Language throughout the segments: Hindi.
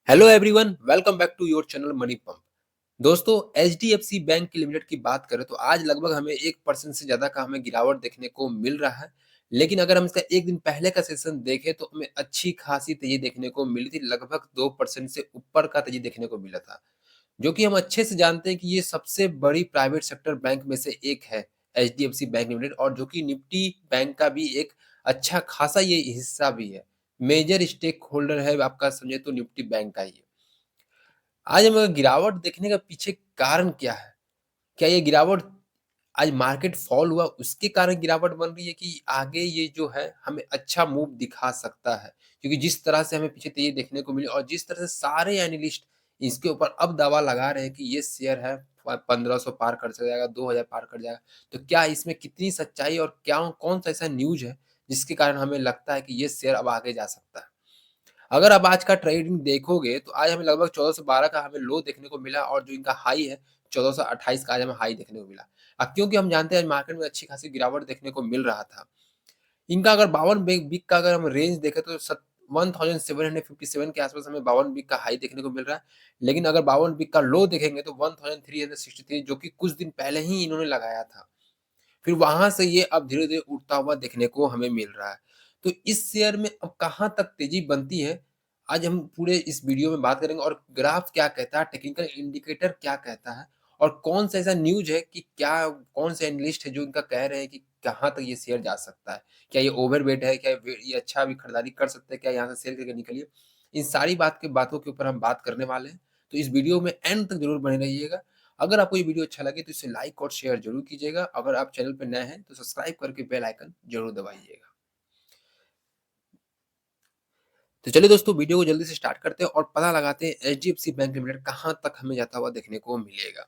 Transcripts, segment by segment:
Hello everyone, welcome back to your channel money pump. दोस्तों, एचडीएफसी बैंक की लिमिटेड की बात करें तो आज लगभग हमें 1% से ज़्यादा का हमें गिरावट देखने को मिल रहा है। लेकिन अगर हम इसका एक दिन पहले का सेशन देखें तो हमें अच्छी खासी तेज़ी देखने को मिली थी, लगभग 2% से ऊपर का तेज़ी देखने को मिला था। जो कि हम अच्छे से जानते हैं कि ये सबसे बड़ी प्राइवेट सेक्टर बैंक में से एक है, एचडीएफसी बैंक लिमिटेड, और जो कि निफ्टी बैंक का भी एक अच्छा खासा ये हिस्सा भी है। मेजर स्टेक होल्डर है, आपका समझे तो निफ्टी बैंक का ही। आज हम अगर गिरावट देखने का पीछे कारण क्या है? क्या ये गिरावट आज मार्केट फॉल हुआ उसके कारण गिरावट बन रही है कि आगे ये जो है हमें अच्छा मूव दिखा सकता है? क्योंकि जिस तरह से हमें पीछे तेज़ी देखने को मिली और जिस तरह से सारे एनालिस्ट इसके ऊपर अब दावा लगा रहे हैं कि ये शेयर है 1500 पार कर जाएगा, 2000 पार कर जाएगा। तो क्या इसमें कितनी सच्चाई और क्या कौन-सा ऐसा न्यूज़ है जिसके कारण हमें लगता है कि ये शेयर अब आगे जा सकता है? अगर आप आज का ट्रेडिंग देखोगे तो आज हमें लगभग 1412 का हमें लो देखने को मिला और जो इनका हाई है 1428 का आज हमें हाई देखने को मिला। क्योंकि हम जानते हैं आज मार्केट में अच्छी खासी गिरावट देखने को मिल रहा था। इनका अगर 52 वीक का अगर हम रेंज देखें तो 1757 के आसपास हमें 52 वीक का हाई देखने को मिल रहा है। लेकिन अगर 52 वीक का लो देखेंगे तो 1363 जो कि कुछ दिन पहले ही इन्होंने लगाया था। फिर वहाँ से ये अब धीरे-धीरे उठता हुआ देखने को हमें मिल रहा है। तो इस शेयर में अब कहाँ तक तेज़ी बनती है, आज हम पूरे इस वीडियो में बात करेंगे और ग्राफ क्या कहता है, टेक्निकल इंडिकेटर क्या कहता है और कौन-सा ऐसा न्यूज़ है कि क्या कौन से एनालिस्ट है जो इनका कह रहे हैं कि कहाँ तक ये शेयर जा सकता है। क्या ये ओवरवेट है? क्या ये अच्छा अभी खरीदारी कर सकते हैं? क्या यहाँ से सेल करके निकलिए? इन सारी बातों के ऊपर हम बात करने वाले हैं। तो इस वीडियो में एंड तक ज़रूर बने रहिएगा। अगर आपको ये वीडियो अच्छा लगे तो इसे लाइक और शेयर ज़रूर कीजिएगा। अगर आप चैनल पे नए हैं तो सब्सक्राइब करके बेल आइकन ज़रूर दबाइएगा। तो चलिए दोस्तों, वीडियो को जल्दी से स्टार्ट करते हैं और पता लगाते हैं एचडीएफसी बैंक लिमिटेड कहाँ तक हमें जाता हुआ देखने को मिलेगा।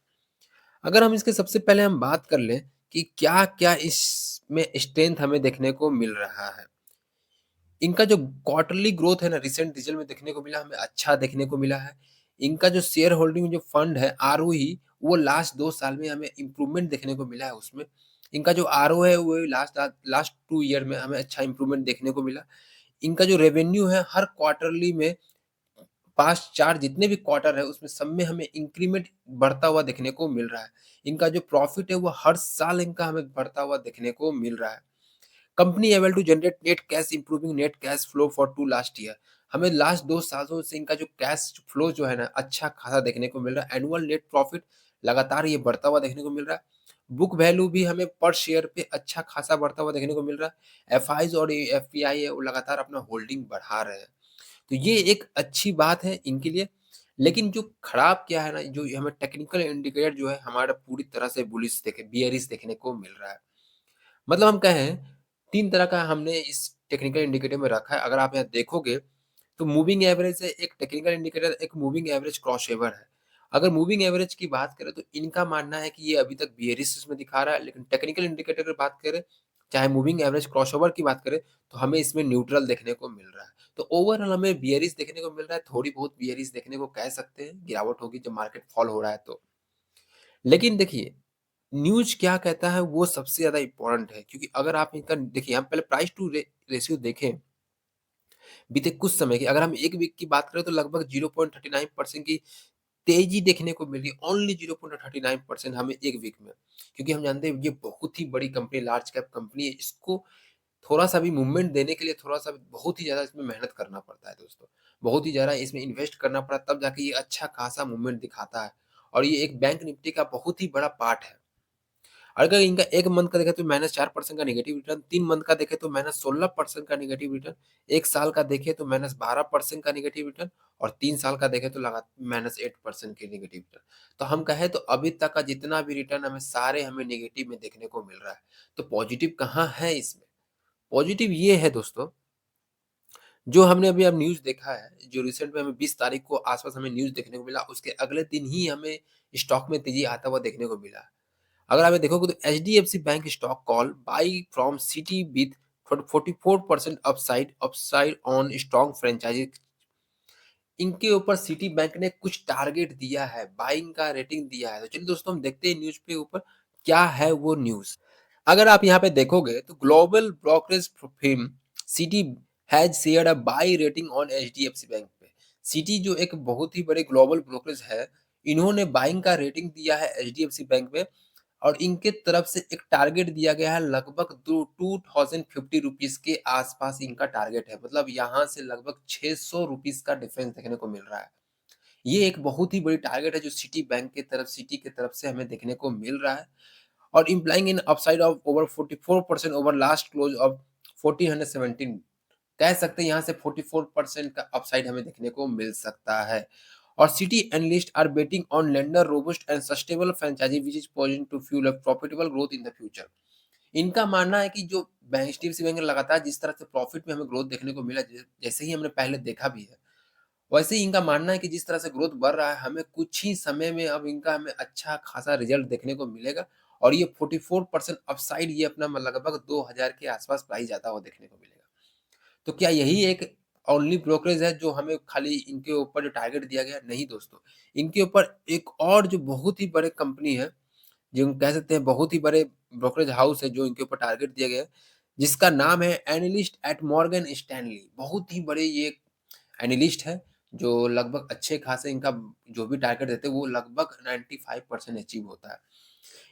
अगर हम इसके सबसे पहले हम बात कर लें कि क्या-क्या इसमें स्ट्रेंथ हमें देखने को मिल रहा है। इनका जो क्वार्टरली ग्रोथ है ना, रिसेंट रिजल्ट में देखने को मिला, हमें अच्छा देखने को मिला है। इनका जो शेयर होल्डिंग जो फंड है आरओई, वो लास्ट 2 साल में हमें इम्प्रूवमेंट देखने को मिला है उसमें। इनका जो आरओ है वो लास्ट 2 ईयर में हमें अच्छा इम्प्रूवमेंट देखने को मिला। इनका जो रेवेन्यू है हर क्वार्टरली में 5-4 जितने भी क्वार्टर है उसमें सब में हमें इंक्रीमेंट बढ़ता हुआ देखने को मिल रहा है। इनका जो प्रॉफिट है वो हर साल इनका हमें बढ़ता हुआ देखने को मिल रहा है। Company able to generate net cash improving net cash flow for 2 last year. हमें लास्ट 2 सालों से इनका जो कैश फ्लो जो है ना अच्छा खासा देखने को मिल रहा है। एनुअल नेट प्रॉफिट लगातार ये बढ़ता हुआ देखने को मिल रहा है। बुक वैल्यू भी हमें पर शेयर पे अच्छा खासा बढ़ता हुआ देखने को मिल रहा है। एफआईज़ और एफपीआई है वो लगातार अपना होल्डिंग बढ़ा रहे हैं। तो ये एक अच्छी बात है इनके लिए। लेकिन जो खराब क्या है ना, जो ये हमें टेक्निकल इंडिकेटर जो है हमारा पूरी तरह से बुलिश देखे बियरिश देखने को मिल रहा है। मतलब हम कहें 3 तरह का हमने इस टेक्निकल इंडिकेटर में रखा है। अगर आप यहाँ देखोगे तो मूविंग एवरेज है, एक टेक्निकल इंडिकेटर, एक मूविंग एवरेज क्रॉसओवर है। अगर मूविंग एवरेज की बात करें तो इनका मानना है कि ये अभी तक बियरिश में दिखा रहा है, लेकिन टेक्निकल इंडिकेटर की बात करें, चाहे मूविंग एवरेज क्रॉसओवर की बात करें, तो हमें इसमें न्यूट्रल देखने को मिल रहा है। तो ओवरऑल हमें बियरिश देखने को मिल रहा है, थोड़ी बहुत बियरिश देखने को कह सकते हैं, गिरावट होगी जब मार्केट फॉल हो रहा है तो। लेकिन देखिए, न्यूज़ क्या कहता है वो सबसे ज़्यादा इम्पोर्टेंट है, क्योंकि अगर आप इनका देखिए, हम पहले प्राइस टू रेशियो देखें बीते कुछ समय की, अगर हम 1 वीक की बात करें तो लगभग 0.39% की तेज़ी देखने को मिली, ओनली 0.39% हमें 1 वीक में। क्योंकि हम जानते हैं ये बहुत ही बड़ी कंपनी, लार्ज कैप कंपनी है, इसको थोड़ा-सा भी मूवमेंट देने के लिए थोड़ा-सा बहुत ही ज़्यादा इसमें मेहनत करना पड़ता है दोस्तों। बहुत ही ज़्यादा इसमें इन्वेस्ट करना पड़ा तब जाके ये अच्छा खासा मूवमेंट दिखाता है और ये एक बैंक निफ्टी का बहुत ही बड़ा पार्ट है। अगर इनका 1 मंथ का देखें तो -4% का नेगेटिव रिटर्न, 3 मंथ का देखें तो -16% का नेगेटिव रिटर्न, 1 साल का देखें तो -12% का नेगेटिव रिटर्न और 3 साल का देखें तो -8% के नेगेटिव रिटर्न। तो हम कहें तो अभी तक का जितना भी रिटर्न हमें सारे हमें नेगेटिव में देखने को मिल रहा है। तो पॉजिटिव कहाँ है इसमें? पॉजिटिव ये है दोस्तों, जो हमने अभी अब न्यूज़ देखा है, जो रिसेंट में हमें 20 तारीख को आस-पास हमें न्यूज़ देखने को मिला, उसके अगले दिन ही हमें स्टॉक में तेज़ी आता हुआ देखने को मिला। अगर आप ये देखोगे तो HDFC bank stock call buy from Citi with 44% upside upside on strong franchise. इनके ऊपर सिटी बैंक ने कुछ टारगेट दिया है, बाइंग का रेटिंग दिया है। तो चलिए दोस्तों, हम देखते हैं न्यूज़ के ऊपर क्या है वो न्यूज़। अगर आप यहाँ पे देखोगे तो global brokerage firm Citi has shared a buy rating on HDFC bank पे। सिटी जो एक बहुत ही बड़े ग्लोबल ब्रोकरेज है, इन्होंने बाइंग का रेटिंग दिया है एचडीएफसी बैंक में और इनके तरफ से एक टारगेट दिया गया है लगभग दो ₹2050 के आस-पास इनका टारगेट है। मतलब यहाँ से लगभग ₹600 का डिफरेंस देखने को मिल रहा है। ये एक बहुत ही बड़ी टारगेट है जो सिटी की तरफ से हमें देखने को मिल रहा है और implying in upside of over 44% over last close of 1417 कह सकते हैं यहाँ से 44% का अपसाइड हमें देखने को मिल सकता है। और Citi analyst are betting on lender robust and sustainable franchise which is positioned to fuel a profitable growth in the future. इनका मानना है कि जो बैंक एचडीएफसी बैंक ने लगातार जिस तरह से प्रॉफिट में हमें ग्रोथ देखने को मिला जैसे ही हमने पहले देखा भी है, वैसे ही इनका मानना है कि जिस तरह से ग्रोथ बढ़ रहा है, हमें कुछ ही समय में अब इनका हमें अच्छा खासा रिजल्ट देखने को मिलेगा और ये 44% अपसाइड ये अपना लगभग 2000 के आस-पास प्राइस जाता हुआ देखने को मिलेगा। तो क्या यही एक ओनली ब्रोकरेज है जो हमें खाली इनके ऊपर जो टारगेट दिया गया है? नहीं दोस्तों, इनके ऊपर एक और जो बहुत ही बड़े कंपनी है, जो हम कह सकते हैं बहुत ही बड़े ब्रोकरेज हाउस है जो इनके ऊपर टारगेट दिया गया है, जिसका नाम है एनालिस्ट एट मॉर्गन स्टैनली। बहुत ही बड़े ये एनालिस्ट है, जो लगभग अच्छे खासे इनका जो भी टारगेट देते हैं वो लगभग 95% अचीव होता है।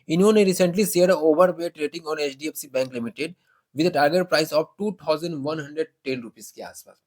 इन्होंने recently share overweight rating on HDFC bank limited with a target price of ₹2110 के आसपास।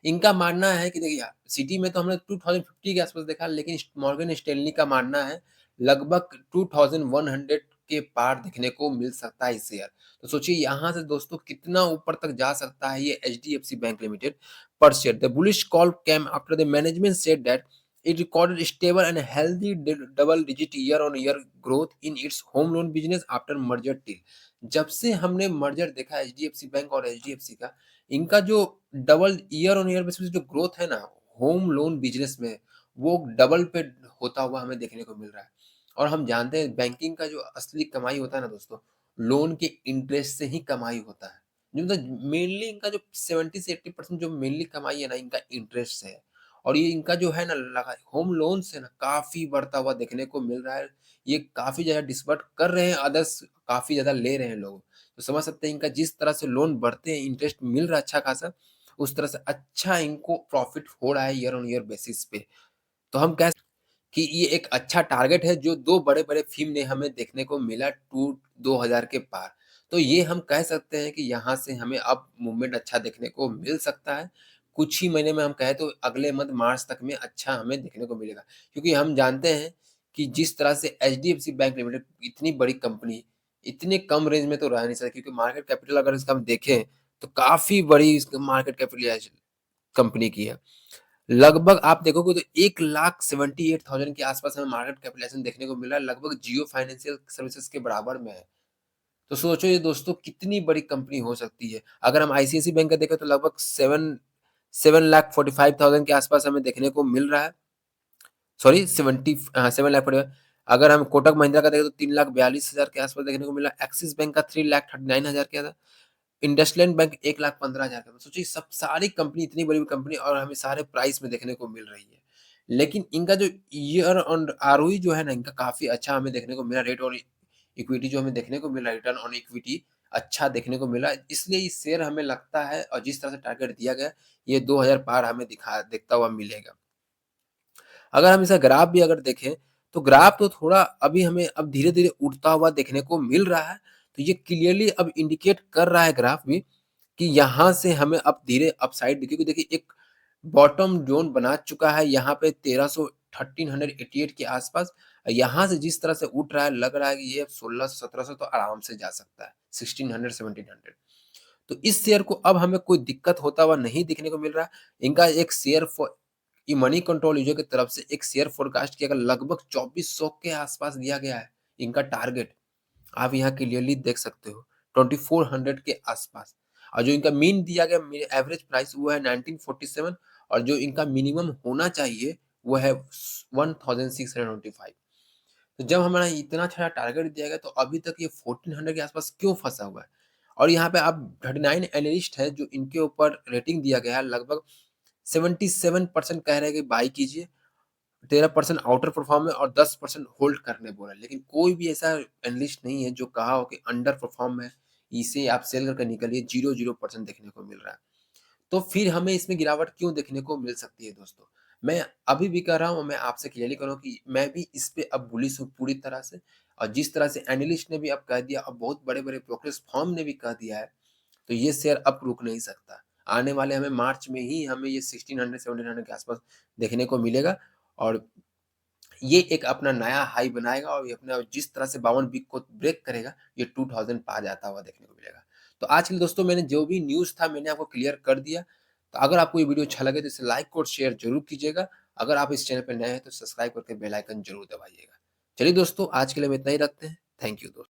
इनका मानना है कि देखिए सिटी में तो हमने 2050 के आसपास देखा लेकिन मॉर्गन स्टैनली का मानना है लगभग 2100 के पार देखने को मिल सकता है इस शेयर। तो सोचिए यहाँ से दोस्तों कितना ऊपर तक जा सकता है ये एचडीएफसी बैंक लिमिटेड पर share. The bullish call came after the management said that it recorded stable and healthy double digit year on year growth in its home loan business after merger deal। जब से हमने मर्जर देखा एचडीएफसी बैंक और एचडीएफसी का, इनका जो double year on year basis जो ग्रोथ है ना होम लोन बिजनेस में, वो डबल पे होता हुआ हमें देखने को मिल रहा है। और हम जानते हैं बैंकिंग का जो असली कमाई होता है ना दोस्तों, लोन के इंटरेस्ट से ही कमाई होता है। जो मतलब मेनली इनका जो 70 से 80% जो मेनली कमाई है ना इनका इंटरेस्ट से है। और ये इनका जो है ना लगा होम लोन से ना काफ़ी बढ़ता हुआ देखने को मिल रहा है। ये काफ़ी ज़्यादा डिसबर्स कर रहे हैं, अदर्स काफ़ी ज़्यादा ले रहे हैं लोग। तो समझ सकते हैं इनका जिस तरह से लोन बढ़ते हैं, इंटरेस्ट मिल रहा है अच्छा खासा, उस तरह से अच्छा इनको प्रॉफ़िट हो रहा है ईयर ऑन ईयर बेसिस पे। तो हम कह कि ये एक अच्छा टारगेट है जो 2 बड़े-बड़े फ़िल्म ने हमें देखने को मिला टू 2000 के पार। तो ये हम कह सकते हैं कि यहाँ से हमें अब मूवमेंट अच्छा देखने को मिल सकता है। कुछ ही महीने में हम कहें तो अगले मंथ मार्च तक में अच्छा हमें देखने को मिलेगा। क्योंकि हम जानते हैं कि जिस तरह से एचडीएफसी बैंक लिमिटेड इतनी बड़ी कंपनी, इतने कम रेंज में तो रह नहीं सकती क्योंकि मार्केट कैपिटल अगर इसका हम देखें, तो काफ़ी बड़ी इसकी मार्केट कैपिटलाइज़ कंपनी की है। लगभग आप देखोगे तो 1,78,000 के आस-पास हमें मार्केट कैपिटलाइज़ेशन देखने को मिला है, लगभग जियो फाइनेंशियल सर्विसेज़ के बराबर में है। तो सोचो ये दोस्तों कितनी बड़ी कंपनी हो सकती है। अगर हम आईसीआईसीआई बैंक का देखें तो लगभग 7,45,000 के आस-पास हमें देखने को मिल रहा है। सॉरी 7 लाख 45 अगर हम कोटक महिंद्रा का देखें तो 3,42,000 के आस-पास देखने को मिला। एक्सिस बैंक का 3,39,000 का था। इंडसइंड बैंक 1,15,000 का। सोचिए सब सारी कंपनी इतनी बड़ी कंपनी और हमें सारे प्राइस में देखने को मिल रही है। लेकिन इनका जो ईयर ऑन आरओई जो है ना इनका काफ़ी अच्छा हमें देखने को मिला रेट और इक्विटी जो हमें देखने को मिला रिटर्न ऑन इक्विटी अच्छा देखने को मिला। इसलिए ये शेयर हमें लगता है और जिस तरह से टारगेट दिया गया है, ये 2000 पार हमें दिखता हुआ मिलेगा। अगर हम इसका ग्राफ भी अगर देखें, तो ग्राफ तो थोड़ा अभी हमें अब धीरे-धीरे उठता हुआ देखने को मिल रहा है। तो ये क्लियरली अब इंडिकेट कर रहा है ग्राफ भी कि यहाँ से हमें अब धीरे अपसाइड क्योंकि देखिए एक बॉटम ज़ोन बना चुका है यहाँ पे 1388 के आस-पास। यहाँ से जिस तरह से उठ रहा है, लग रहा है कि ये 1600-1700 तो आराम से जा सकता है, 1600-1700। तो इस शेयर को अब हमें कोई दिक्कत होता हुआ नहीं दिखने को मिल रहा है। इनका एक शेयर ये मनी कंट्रोल यूज़र की तरफ से एक शेयर फोरकास्ट किया गया लगभग 2400 के आस-पास दिया गया है, इनका टारगेट। आप यहाँ क्लियरली देख सकते हो 2400 के आसपास और जो इनका मीन दिया गया एवरेज प्राइस वो है 1947 और जो इनका मिनिमम होना चाहिए वो है 1625। तो जब हमारा इतना अच्छा टारगेट दिया गया तो अभी तक ये 1400 के आसपास क्यों फंसा हुआ है? और यहाँ पे आप 39 एनालिस्ट है जो इनके ऊपर रेटिंग दिया गया है लगभग 77% कह रहे हैं कि बाय कीजिए 13% आउटर परफॉर्म है और 10% होल्ड करने बोला है। लेकिन कोई भी ऐसा एनालिस्ट नहीं है जो कहा हो कि अंडर परफॉर्म है, इसे आप सेल करके निकलिए 0-0% देखने को मिल रहा है। तो फिर हमें इसमें गिरावट क्यों देखने को मिल सकती है दोस्तों? मैं अभी भी कह रहा हूँ, मैं आपसे क्लियरली कह रहा हूँ कि मैं भी इस पे अब बुलिश हूँ पूरी तरह से और जिस तरह से एनालिस्ट ने भी अब कह दिया और बहुत बड़े-बड़े ब्रोकरेज फर्म ने भी कह दिया है, तो ये शेयर अब रुक नहीं सकता। आने वाले हमें मार्च में ही हमें ये 1600-1700 के आस-पास देखने को मिलेगा और ये एक अपना नया हाई बनाएगा और ये अपना जिस तरह से 52 वीक को ब्रेक करेगा, ये 2000 पार जाता हुआ देखने को मिलेगा। तो आज के लिए दोस्तों मैंने जो भी न्यूज़ था मैंने आपको क्लियर कर दिया। तो अगर आपको ये वीडियो अच्छा लगे तो इसे लाइक और शेयर ज़रूर कीजिएगा। अगर आप इस चैनल पे नए हैं तो सब्सक्राइब करके बेल आइकन ज़रूर दबाइएगा। चलिए दोस्तों आज के लिए हम इतना ही रखते हैं। थैंक यू दोस्तों।